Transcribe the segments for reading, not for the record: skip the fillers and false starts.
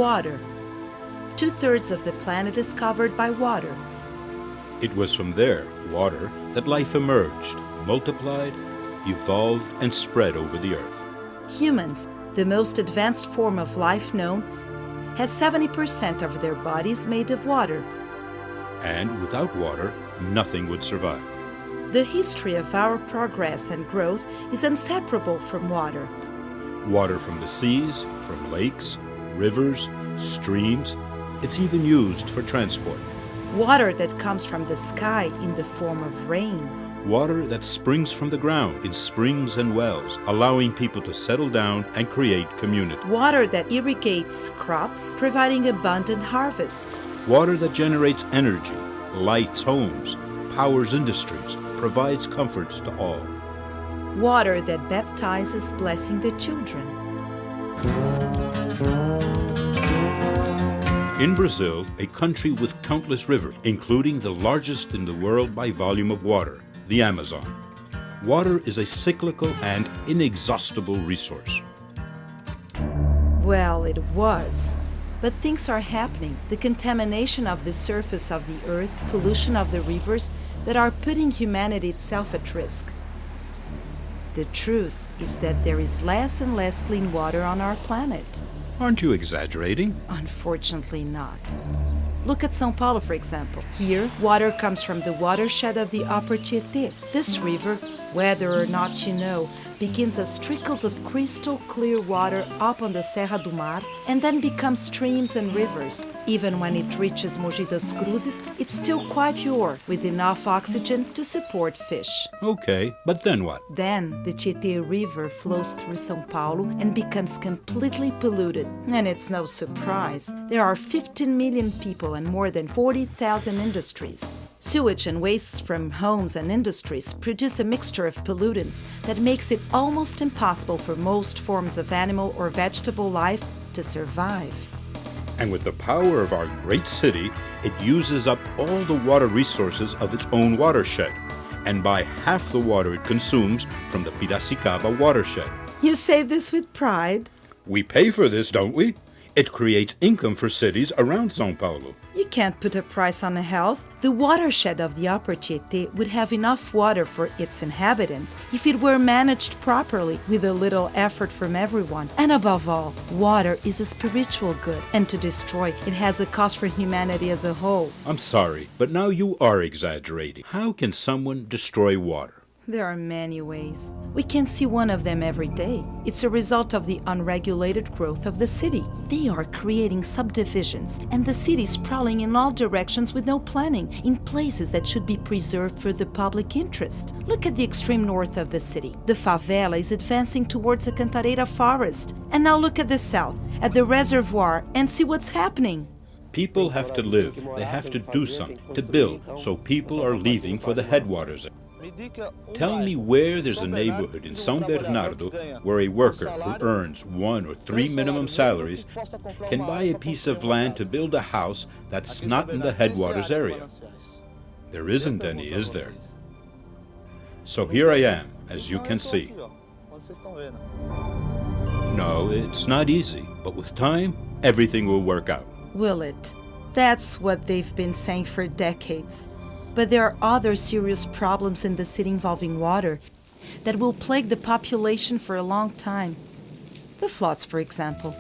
water. 2/3 of the planet is covered by water. It was from their water that life emerged, multiplied, evolved, and spread over the earth. Humans, the most advanced form of life known, has 70% of their bodies made of water. And without water, nothing would survive. The history of our progress and growth is inseparable from water. Water from the seas, from lakes, rivers, streams. It's even used for transport. Water that comes from the sky in the form of rain. Water that springs from the ground in springs and wells, allowing people to settle down and create community. Water that irrigates crops, providing abundant harvests. Water that generates energy, lights homes, powers industries, provides comforts to all. Water that baptizes, blessing the children. In Brazil, a country with countless rivers, including the largest in the world by volume of water, the Amazon. Water is a cyclical and inexhaustible resource. Well, it was. But things are happening. The contamination of the surface of the earth, pollution of the rivers, that are putting humanity itself at risk. The truth is that there is less and less clean water on our planet. Aren't you exaggerating? Unfortunately not. Look at São Paulo, for example. Here, water comes from the watershed of the Upper Tietê. This river, whether or not you know, begins as trickles of crystal clear water up on the Serra do Mar and then becomes streams and rivers. Even when it reaches Mogi das Cruzes, it's still quite pure, with enough oxygen to support fish. Okay, but then what? Then, the Tietê River flows through São Paulo and becomes completely polluted. And it's no surprise. There are 15 million people and more than 40,000 industries. Sewage and wastes from homes and industries produce a mixture of pollutants that makes it almost impossible for most forms of animal or vegetable life to survive. And with the power of our great city, it uses up all the water resources of its own watershed, and by half the water it consumes from the Piracicaba watershed. You say this with pride? We pay for this, don't we? It creates income for cities around São Paulo. You can't put a price on health. The watershed of the Upper Tietê would have enough water for its inhabitants if it were managed properly with a little effort from everyone. And above all, water is a spiritual good, and to destroy it has a cost for humanity as a whole. I'm sorry, but now you are exaggerating. How can someone destroy water? There are many ways. We can see one of them every day. It's a result of the unregulated growth of the city. They are creating subdivisions, and the city sprawling in all directions with no planning, in places that should be preserved for the public interest. Look at the extreme north of the city. The favela is advancing towards the Cantareira forest. And now look at the south, at the reservoir, and see what's happening. People have to live. They have to do something, to build, so people are leaving for the headwaters. Tell me where there's a neighborhood in São Bernardo where a worker who earns 1 or 3 minimum salaries can buy a piece of land to build a house that's not in the headwaters area. There isn't any, is there? So here I am, as you can see. No, it's not easy, but with time, everything will work out. Will it? That's what they've been saying for decades. But there are other serious problems in the city involving water that will plague the population for a long time. The floods, for example.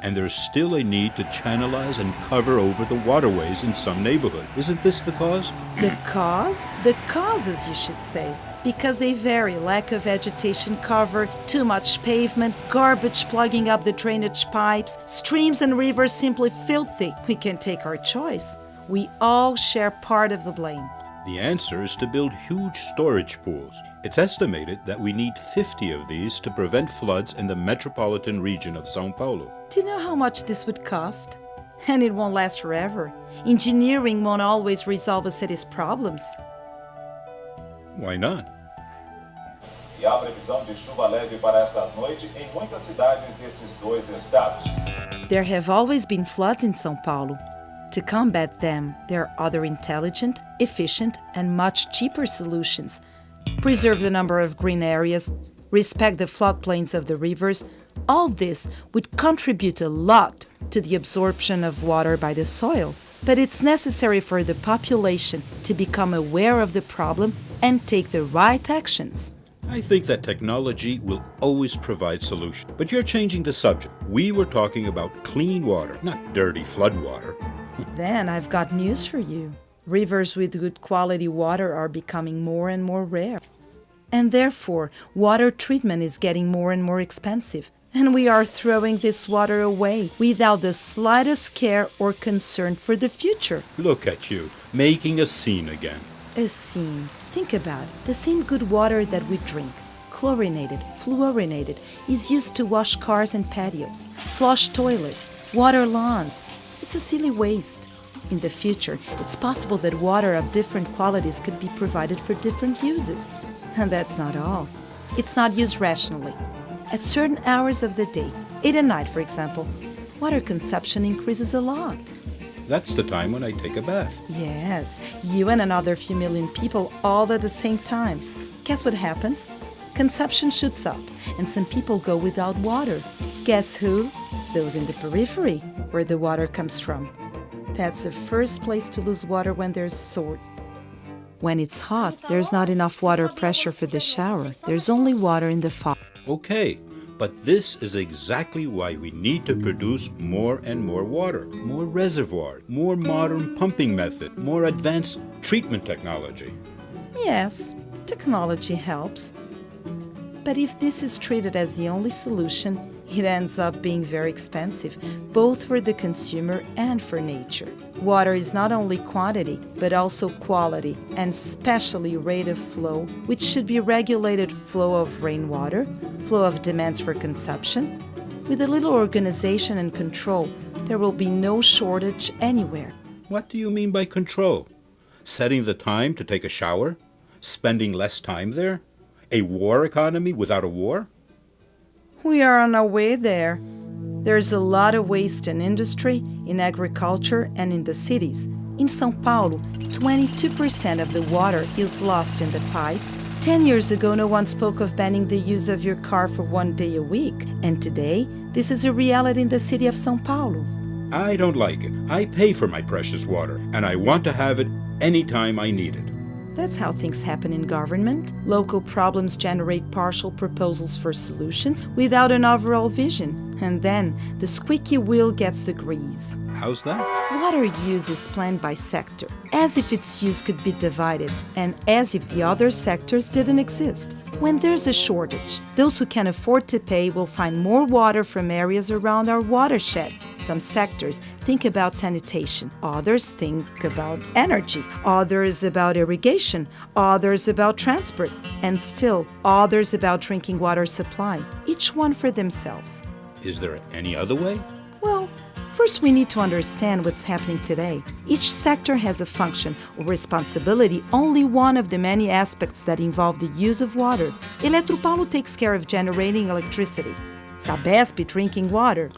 And there's still a need to channelize and cover over the waterways in some neighborhood. Isn't this the cause? The cause? The causes, you should say. Because they vary. Lack of vegetation cover, too much pavement, garbage plugging up the drainage pipes, streams and rivers simply filthy. We can take our choice. We all share part of the blame. The answer is to build huge storage pools. It's estimated that we need 50 of these to prevent floods in the metropolitan region of São Paulo. Do you know how much this would cost? And it won't last forever. Engineering won't always resolve a city's problems. Why not? E há previsão de chuva leve para esta noite em muitas cidades desses dois estados. There have always been floods in São Paulo. To combat them, there are other intelligent, efficient, and much cheaper solutions. Preserve the number of green areas, respect the floodplains of the rivers, All this would contribute a lot to the absorption of water by the soil, but it's necessary for the population to become aware of the problem and take the right actions. I think that technology will always provide solutions. But you're changing the subject. We were talking about clean water, not dirty flood water. Then I've got news for you. Rivers with good quality water are becoming more and more rare. And therefore, water treatment is getting more and more expensive. And we are throwing this water away without the slightest care or concern for the future. Look at you, making a scene again. A scene. Think about it. The same good water that we drink, chlorinated, fluorinated, is used to wash cars and patios, flush toilets, water lawns. It's a silly waste. In the future, it's possible that water of different qualities could be provided for different uses. And that's not all. It's not used rationally. At certain hours of the day, 8 at night for example, water consumption increases a lot. That's the time when I take a bath. Yes, you and another few million people all at the same time. Guess what happens? Consumption shoots up, and some people go without water. Guess who? Those in the periphery, where the water comes from. That's the first place to lose water when there's salt. When it's hot, there's not enough water pressure for the shower. There's only water in the faucet. Okay, but this is exactly why we need to produce more and more water, more reservoir, more modern pumping method, more advanced treatment technology. Yes, technology helps. But if this is treated as the only solution, it ends up being very expensive, both for the consumer and for nature. Water is not only quantity, but also quality, and especially rate of flow, which should be regulated flow of rainwater, flow of demands for consumption. With a little organization and control, there will be no shortage anywhere. What do you mean by control? Setting the time to take a shower? Spending less time there? A war economy without a war? We are on our way there. There's a lot of waste in industry, in agriculture, and in the cities. In São Paulo, 22% of the water is lost in the pipes. 10 years ago, no one spoke of banning the use of your car for 1 day a week. And today, this is a reality in the city of São Paulo. I don't like it. I pay for my precious water, and I want to have it anytime I need it. That's how things happen in government. Local problems generate partial proposals for solutions without an overall vision. And then the squeaky wheel gets the grease. How's that? Water use is planned by sector, as if its use could be divided, and as if the other sectors didn't exist. When there's a shortage, those who can afford to pay will find more water from areas around our watershed. Some sectors think about sanitation, others think about energy, others about irrigation, others about transport, and still others about drinking water supply, each one for themselves. Is there any other way? Well, first we need to understand what's happening today. Each sector has a function or responsibility, only one of the many aspects that involve the use of water. Eletropaulo takes care of generating electricity, Sabesp drinking water,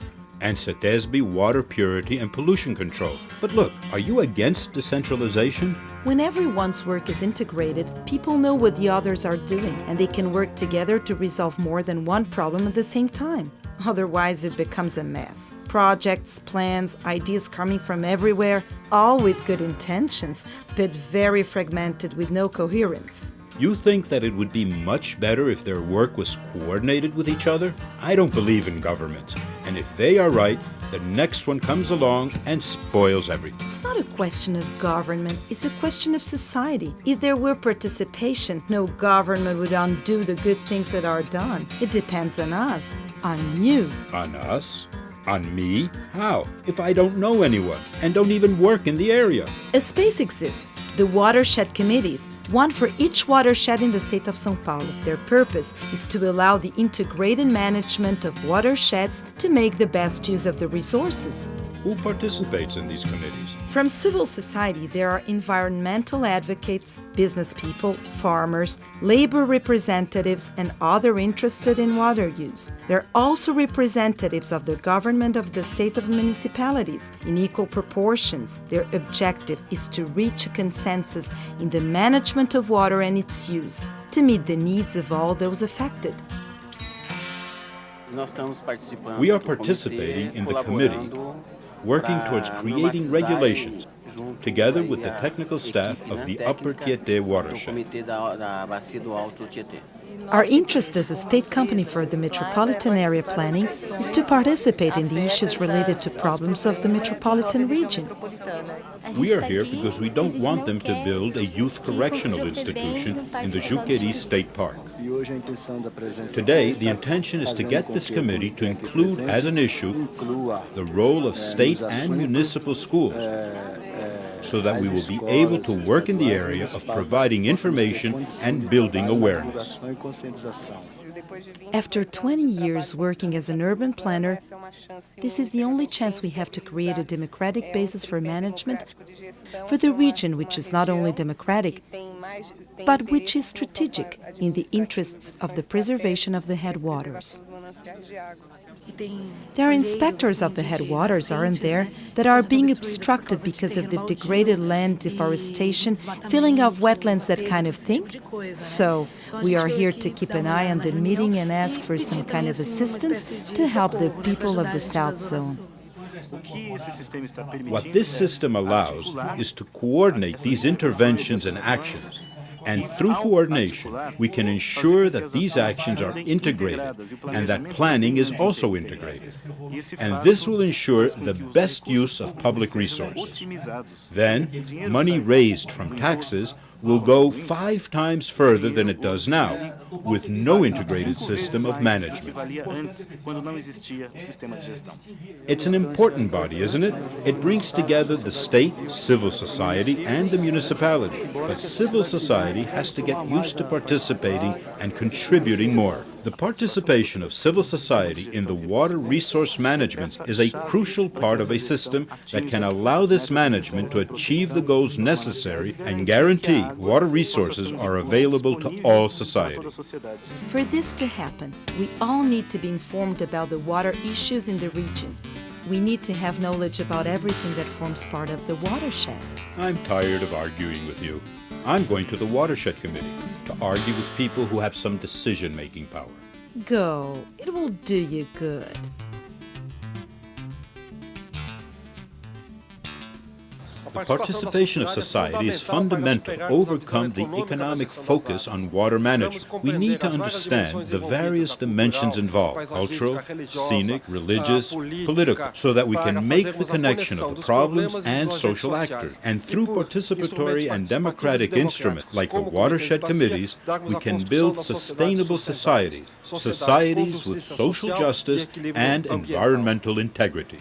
And CETESB water purity and pollution control. But look, are you against decentralization? When everyone's work is integrated, people know what the others are doing, and they can work together to resolve more than one problem at the same time. Otherwise, it becomes a mess. Projects, plans, ideas coming from everywhere, all with good intentions, but very fragmented with no coherence. You think that it would be much better if their work was coordinated with each other? I don't believe in governments. And if they are right, the next one comes along and spoils everything. It's not a question of government, it's a question of society. If there were participation, no government would undo the good things that are done. It depends on us, on you. On us? On me? How? If I don't know anyone and don't even work in the area? A space exists, the watershed committees, one for each watershed in the state of São Paulo. Their purpose is to allow the integrated management of watersheds to make the best use of the resources. Who participates in these committees? From civil society, there are environmental advocates, business people, farmers, labor representatives, and other interested in water use. There are also representatives of the government of the state of municipalities in equal proportions. Their objective is to reach a consensus in the management of water and its use, to meet the needs of all those affected. We are participating in the committee, working towards creating regulations, together with the technical staff of the Upper Tietê watershed. Our interest as a state company for the metropolitan area planning is to participate in the issues related to problems of the metropolitan region. We are here because we don't want them to build a youth correctional institution in the Juqueri State Park. Today, the intention is to get this committee to include as an issue the role of state and municipal schools, so that we will be able to work in the area of providing information and building awareness. After 20 years working as an urban planner, this is the only chance we have to create a democratic basis for management for the region, which is not only democratic, but which is strategic in the interests of the preservation of the headwaters. There are inspectors of the headwaters, aren't there, that are being obstructed because of the degraded land, deforestation, filling of wetlands, that kind of thing. So, we are here to keep an eye on the meeting and ask for some kind of assistance to help the people of the South Zone. What this system allows is to coordinate these interventions and actions. And through coordination, we can ensure that these actions are integrated and that planning is also integrated. And this will ensure the best use of public resources. Then, money raised from taxes will go 5 times further than it does now, with no integrated system of management. It's an important body, isn't it? It brings together the state, civil society, and the municipality. But civil society has to get used to participating and contributing more. The participation of civil society in the water resource management is a crucial part of a system that can allow this management to achieve the goals necessary and guarantee water resources are available to all society. For this to happen, we all need to be informed about the water issues in the region. We need to have knowledge about everything that forms part of the watershed. I'm tired of arguing with you. I'm going to the Watershed Committee to argue with people who have some decision-making power. Go. It will do you good. The participation of society is fundamental to overcome the economic focus on water management. We need to understand the various dimensions involved, cultural, scenic, religious, political, so that we can make the connection of the problems and social actors. And through participatory and democratic instruments like the watershed committees, we can build sustainable societies, societies with social justice and environmental integrity.